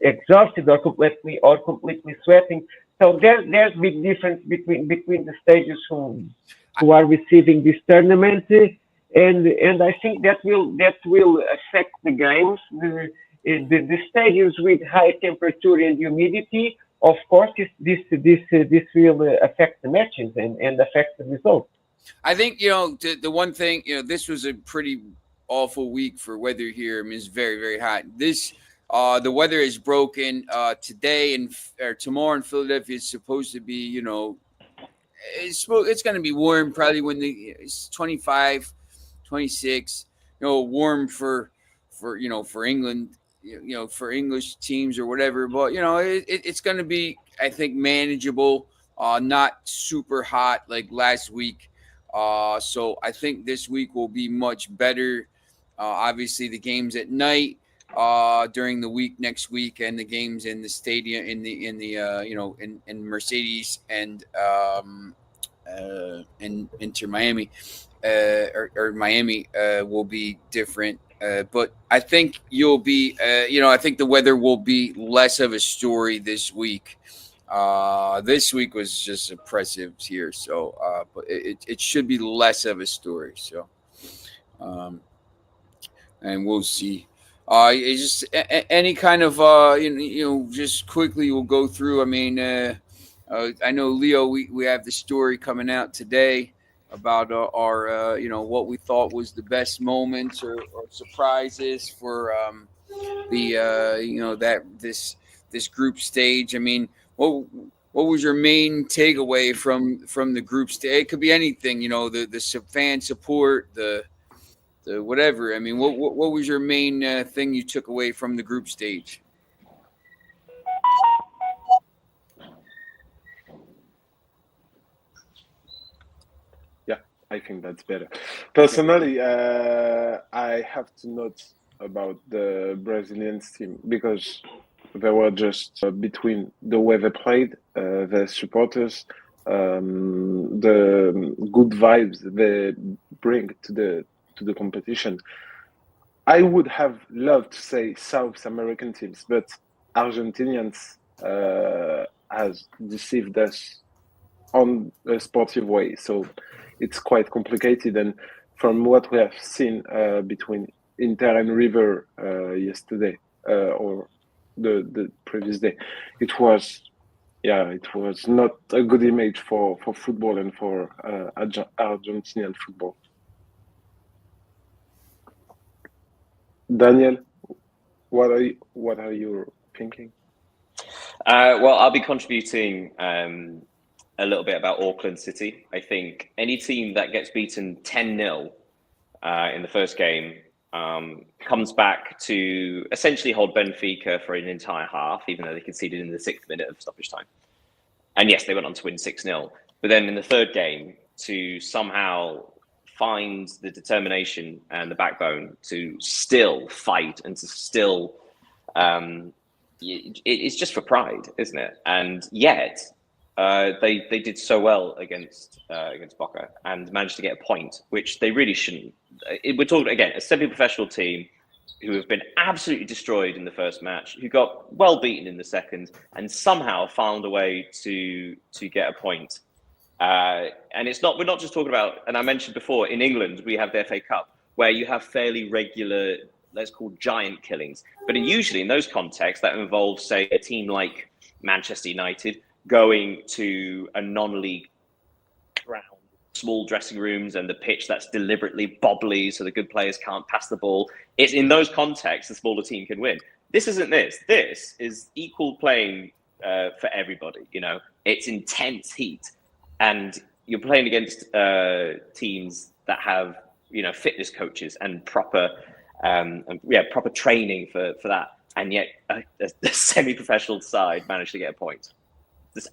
exhausted or completely sweating. So there's big difference between the stages who are receiving this tournament, and I think that will affect the games. The stadiums with high temperature and humidity, of course, this will affect the matches and affect the results. I think, the one thing, this was a pretty awful week for weather here. I mean, it's very, very hot. The weather is broken today or tomorrow in Philadelphia. It's supposed to be, it's going to be warm probably when it's 25, 26, warm for England, for English teams or whatever. But, it's going to be, I think, manageable, not super hot like last week. So I think this week will be much better. Obviously, the games at night during the week next week, and the games in the stadium in Mercedes and Inter Miami or Miami will be different. But I think you'll be, I think the weather will be less of a story this week. This week was just oppressive here, so but it should be less of a story. So, and we'll see. It's just any kind of just quickly we'll go through. I mean, I know Leo. We have the story coming out today about our what we thought was the best moments or surprises for that this group stage. I mean, what was your main takeaway from the group stage? It could be anything. The fan support, the whatever. I mean, what was your main thing you took away from the group stage? Yeah, I think that's better. Personally, I have to note about the Brazilian team because they were just between the way they played, the supporters, the good vibes they bring to the competition. I would have loved to say South American teams, but Argentinians has deceived us on a sportive way. So it's quite complicated. And from what we have seen between Inter and River yesterday or the previous day, it was not a good image for football and for Argentinian football. Daniel, what are you thinking? Well, I'll be contributing a little bit about Auckland City. I think any team that gets beaten 10-0 in the first game comes back to essentially hold Benfica for an entire half, even though they conceded in the 6th minute of stoppage time. And yes, they went on to win 6-0. But then in the third game, to somehow find the determination and the backbone to still fight and to still it's just for pride, isn't it? And yet they did so well against Boca and managed to get a point, which they really shouldn't. We're talking again a semi-professional team who have been absolutely destroyed in the first match, who got well beaten in the second, and somehow found a way to get a point. And we're not just talking about, and I mentioned before, in England, we have the FA Cup, where you have fairly regular, let's call giant killings. But usually in those contexts, that involves, say, a team like Manchester United going to a non-league ground, small dressing rooms and the pitch that's deliberately bobbly so the good players can't pass the ball. It's in those contexts the smaller team can win. This isn't this. This is equal playing for everybody. It's intense heat. And you're playing against teams that have, fitness coaches and proper training for that. And yet the semi-professional side managed to get a point,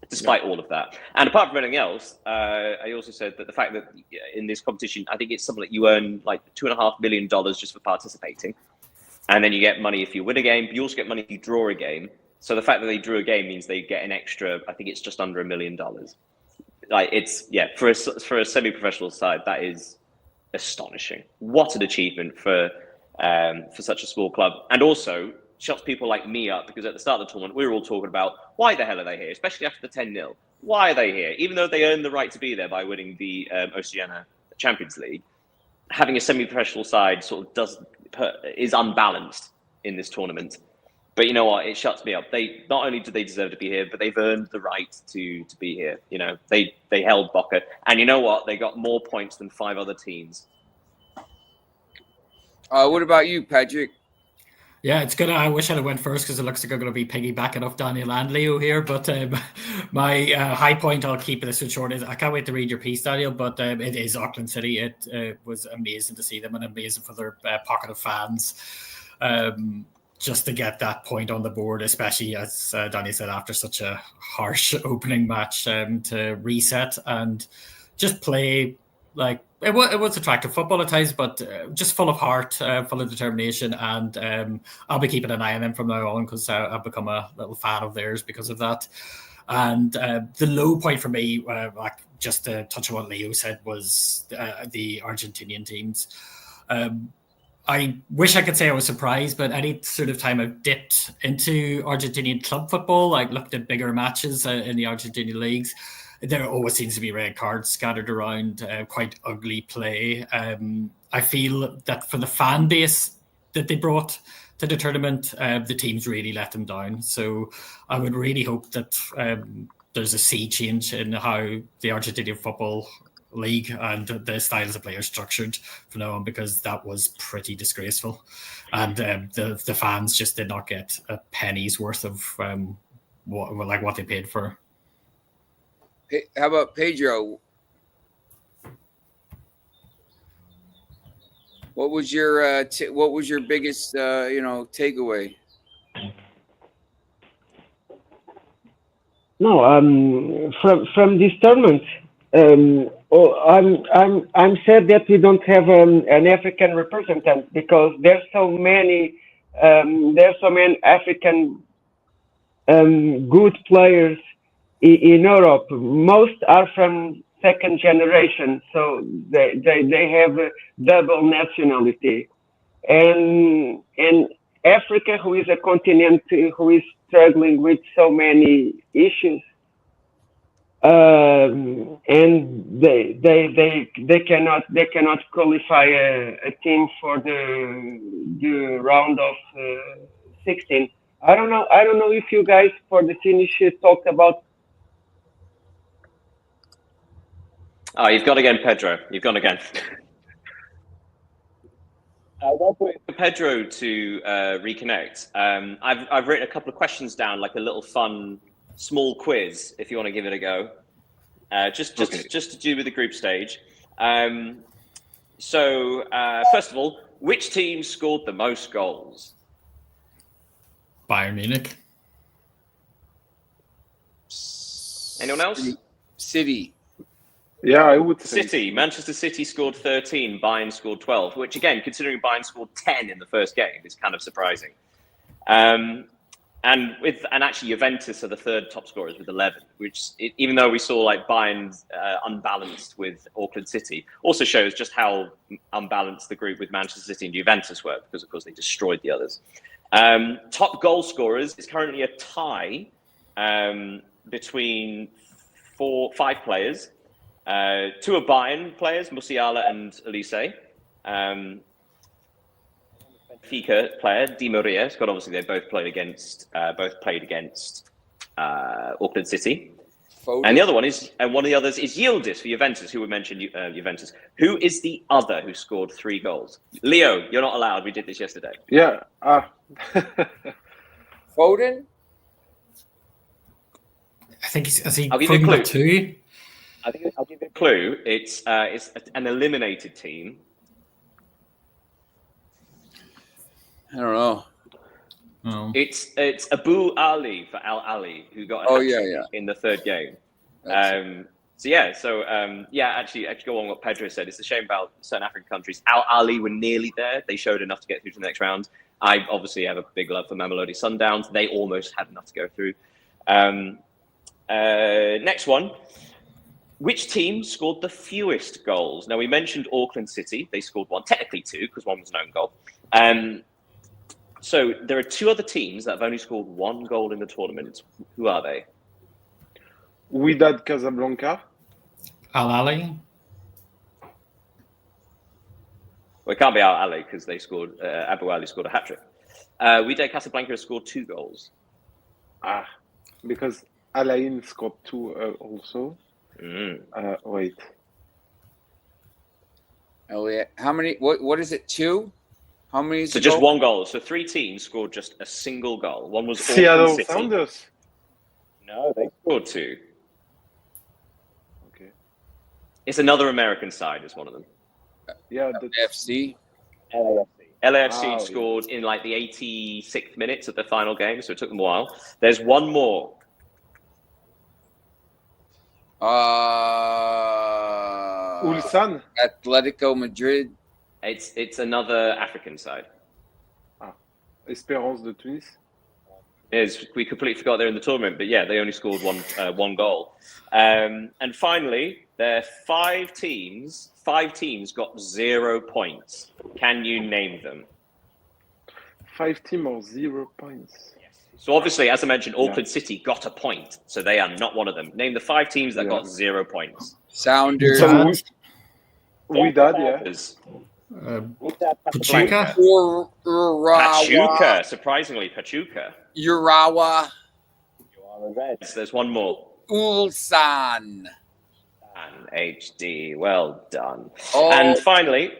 despite all of that. And apart from anything else, I also said that the fact that in this competition, I think it's something that you earn like $2.5 million just for participating. And then you get money if you win a game, but you also get money if you draw a game. So the fact that they drew a game means they get an extra, I think it's just under $1 million. For a semi-professional side, that is astonishing. What an achievement for such a small club, and also shuts people like me up, because at the start of the tournament we were all talking about why the hell are they here, especially after the 10-0. Why are they here, even though they earned the right to be there by winning the Oceania Champions League? Having a semi-professional side sort of is unbalanced in this tournament. But you know what? It shuts me up. They not only do they deserve to be here, but they've earned the right to be here. They held Boca, and you know what? They got more points than 5 other teams. What about you, Patrick? Yeah, it's good. I wish I'd have went first because it looks like I'm going to be piggybacking off Daniel and Leo here. But my high point, I'll keep this short, is I can't wait to read your piece, Daniel. But it is Auckland City. It was amazing to see them, and amazing for their pocket of fans. Just to get that point on the board, especially as Danny said, after such a harsh opening match, to reset and just play like it was attractive football at times, but just full of heart, full of determination. And I'll be keeping an eye on them from now on because I've become a little fan of theirs because of that. And the low point for me, just to touch on what Leo said, was the Argentinian teams. I wish I could say I was surprised, but any sort of time I've dipped into Argentinian club football, like looked at bigger matches in the Argentinian leagues, there always seems to be red cards scattered around, quite ugly play. I feel that for the fan base that they brought to to the tournament, the teams really let them down. So I would really hope that there's a sea change in how the Argentinian Football League and the styles of play are structured from now on, because that was pretty disgraceful. And the fans just did not get a penny's worth of what they paid for. Hey, how about Pedro? What was your biggest takeaway? No, from this tournament, I'm sad that we don't have an African representative, because there's so many African good players in Europe. Most are from second generation, so they have a double nationality, and Africa, who is a continent who is struggling with so many issues, and they cannot qualify a team for the round of 16. I don't know if you guys for the finish talked about. Oh, you've gone again, Pedro. You've gone again. I'll wait for Pedro to reconnect. I've written a couple of questions down, like a little fun small quiz, if you want to give it a go. Just to do with the group stage. So first of all, which team scored the most goals? Bayern Munich. Anyone else? City. Yeah, I would say City. Manchester City scored 13. Bayern scored 12. Which, again, considering Bayern scored 10 in the first game, is kind of surprising. And actually, Juventus are the third top scorers with 11. Which, even though we saw like Bayern's unbalanced with Auckland City, also shows just how unbalanced the group with Manchester City and Juventus were, because of course they destroyed the others. Top goal scorers is currently a tie between 5 players. 2 are Bayern players, Musiala and Elise. Benfica player, Di Maria. Scott, obviously, they both played against Auckland City. Foden. And the other one is, and one of the others is Yildiz for Juventus, who we mentioned, Juventus. Who is the other who scored 3 goals? Leo, you're not allowed. We did this yesterday. yeah. Foden. I think he I'll give you a clue. 2. I'll give you a clue. It's an eliminated team. I don't know. Oh. It's Abu Ali for Al Ali, who got in the third game. Actually go on what Pedro said. It's a shame about certain African countries. Al Ali were nearly there. They showed enough to get through to the next round. I obviously have a big love for Mamelodi Sundowns. They almost had enough to go through. Next one. Which team scored the fewest goals? Now, we mentioned Auckland City. They scored 1, technically 2, because 1 was an own goal. So there are 2 other teams that have only scored 1 goal in the tournament. Who are they? Wydad Casablanca. Al Ali. Well, it can't be Al Ali, because they scored. Abu Ali scored a hat-trick. Wydad Casablanca has scored 2 goals. Because Al Ain scored 2 also. Wait. Elliot, how many? What is it? 2? How many? So just 1 goal. So 3 teams scored just a single goal. One was Seattle Auckland City. Sounders. No, they scored 2. Okay. It's another American side. Is one of them. Yeah. FC. LAFC scored in like the 86th minutes of the final game, so it took them a while. There's one more. Ulsan. Atletico Madrid. It's another African side. Espérance de Tunis. We completely forgot they're in the tournament, but yeah, they only scored 1 goal. And finally, there are 5 teams. 5 teams got 0 points. Can you name them? 5 teams or 0 points. So obviously, as I mentioned, Auckland City got a point, so they are not one of them. Name the 5 teams that got 0 points. Sounders. So Wydad, yeah. Pachuca? Pachuca, surprisingly, Pachuca. Urawa. There's one more. Ulsan. And HD, well done. Oh. And finally,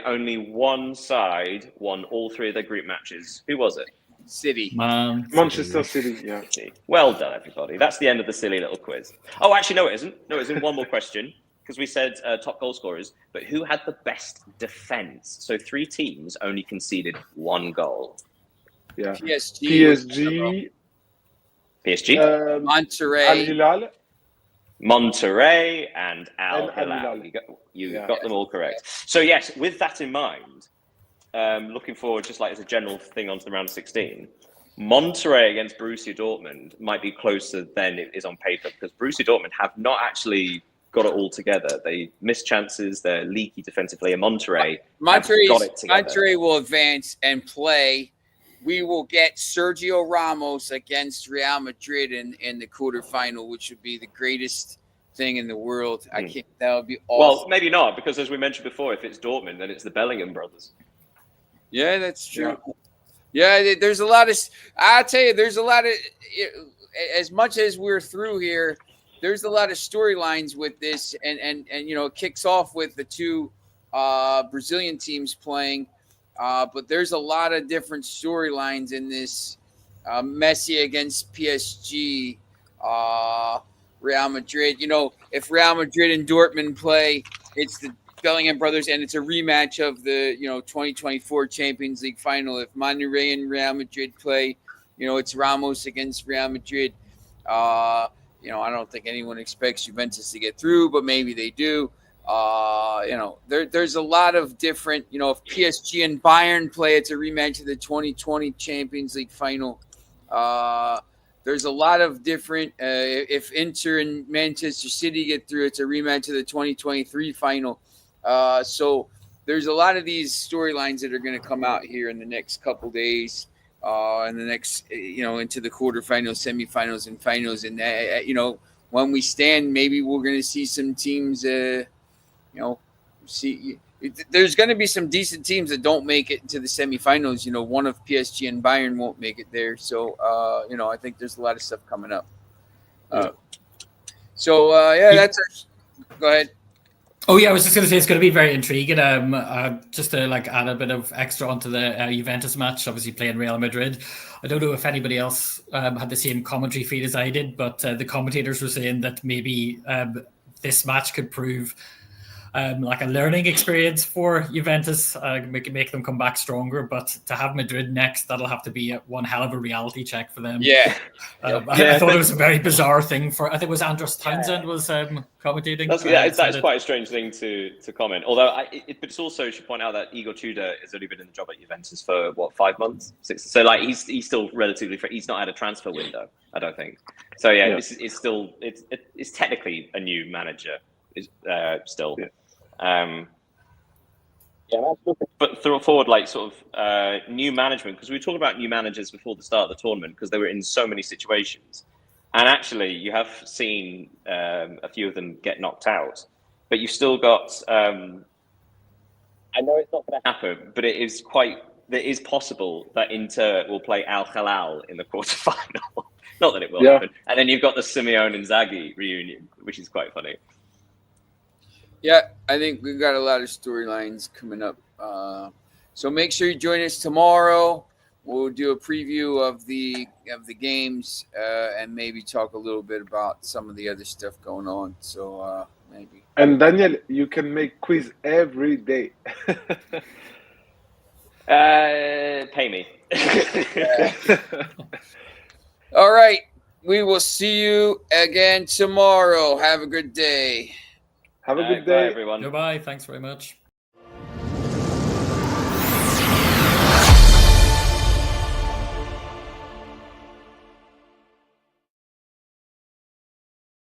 only one side won all three of their group matches. Who was it? City. Manchester City, yeah. Well done, everybody. That's the end of the silly little quiz. Oh, actually, no, it isn't. No, it isn't. One more question, because we said top goal scorers, but who had the best defense? So 3 teams only conceded 1 goal. Yeah. PSG. PSG, Monterrey. Al Hilal. Monterrey, and Al Hilal. Hilal. You got them all correct. So yes, with that in mind, looking forward, just like as a general thing onto the round of 16, Monterrey against Borussia Dortmund might be closer than it is on paper, because Borussia Dortmund have not actually got it all together. They miss chances, they're leaky defensively, and Monterrey have got it together. Monterrey will advance and play. We will get Sergio Ramos against Real Madrid in the quarterfinal, which would be the greatest thing in the world. That would be awesome. Well, maybe not, because as we mentioned before, if it's Dortmund, then it's the Bellingham brothers. Yeah, that's true. Yeah, there's a lot of. I'll tell you, there's a lot of. As much as we're through here, there's a lot of storylines with this, and it kicks off with the 2 Brazilian teams playing. But there's a lot of different storylines in this. Messi against PSG, Real Madrid. If Real Madrid and Dortmund play, it's the Bellingham brothers, and it's a rematch of the 2024 Champions League final. If Monterrey and Real Madrid play, it's Ramos against Real Madrid. I don't think anyone expects Juventus to get through, but maybe they do. There's a lot of different, if PSG and Bayern play, it's a rematch of the 2020 Champions League final. There's a lot of different, if Inter and Manchester City get through, it's a rematch of the 2023 final. So there's a lot of these storylines that are going to come out here in the next couple days, and the next, into the quarterfinals, semifinals, and finals. And, when we stand, maybe we're going to see some teams, there's going to be some decent teams that don't make it to the semifinals. One of PSG and Bayern won't make it there. So, I think there's a lot of stuff coming up. That's our. Go ahead. Oh yeah, I was just going to say it's going to be very intriguing. Just to add a bit of extra onto the Juventus match, obviously playing Real Madrid. I don't know if anybody else had the same commentary feed as I did, but the commentators were saying that maybe this match could prove like a learning experience for Juventus, make them come back stronger. But to have Madrid next, that'll have to be one hell of a reality check for them. Yeah. I thought it was a very bizarre thing I think it was Andros Townsend was commentating. That's quite a strange thing to comment. Although, but it's also, should point out that Igor Tudor has only been in the job at Juventus for 5 months, 6. So he's still relatively. He's not had a transfer window, I don't think. So it's still it's technically a new manager. Still. But through forward, new management, because we were talking about new managers before the start of the tournament, because they were in so many situations, and actually you have seen a few of them get knocked out, but you've still got. I know it's not going to happen, but it is possible that Inter will play Al Hilal in the quarterfinal. Not that it will happen, and then you've got the Simeone and Inzaghi reunion, which is quite funny. Yeah, I think we've got a lot of storylines coming up. So make sure you join us tomorrow. We'll do a preview of the games and maybe talk a little bit about some of the other stuff going on. So maybe. And Daniel, you can make quiz every day. Pay me. All right. We will see you again tomorrow. Have a good day. Have a good day, everyone. Goodbye. Thanks very much.